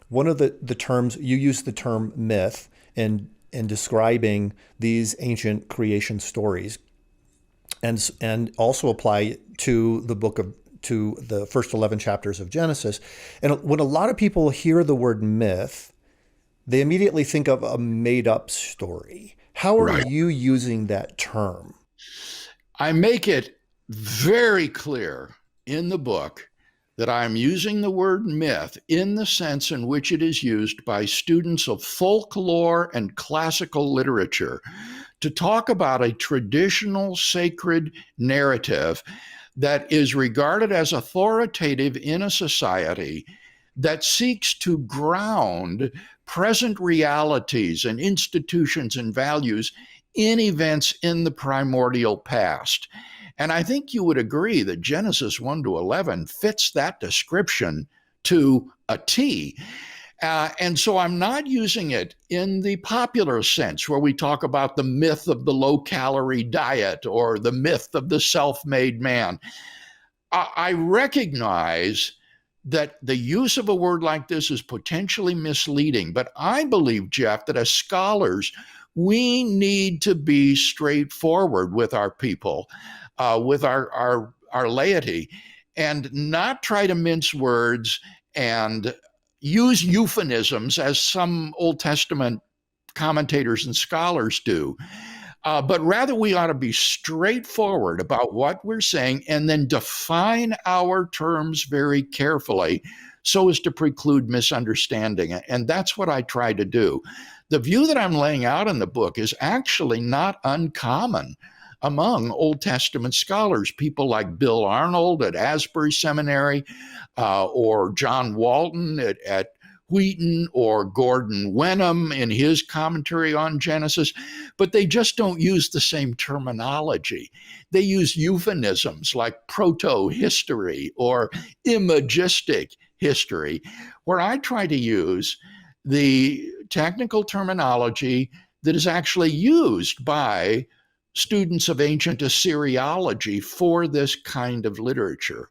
One of the terms you use the term myth in describing these ancient creation stories, and also apply to the book of to the first 11 chapters of Genesis. And when a lot of people hear the word myth, they immediately think of a made up story. How are Right. you using that term? I make it very clear in the book that I'm using the word myth in the sense in which it is used by students of folklore and classical literature to talk about a traditional sacred narrative that is regarded as authoritative in a society that seeks to ground present realities and institutions and values in events in the primordial past. And I think you would agree that Genesis 1 to 11 fits that description to a T. And so I'm not using it in the popular sense where we talk about the myth of the low calorie diet or the myth of the self made man. I recognize that the use of a word like this is potentially misleading, but I believe, Jeff, that as scholars, we need to be straightforward with our people, with our laity, and not try to mince words and use euphemisms as some Old Testament commentators and scholars do. But rather, we ought to be straightforward about what we're saying and then define our terms very carefully so as to preclude misunderstanding. And that's what I try to do. The view that I'm laying out in the book is actually not uncommon among Old Testament scholars, people like Bill Arnold at Asbury Seminary, or John Walton at Wheaton, or Gordon Wenham in his commentary on Genesis, but they just don't use the same terminology. They use euphemisms like proto history or imagistic history, where I try to use the technical terminology that is actually used by students of ancient Assyriology for this kind of literature.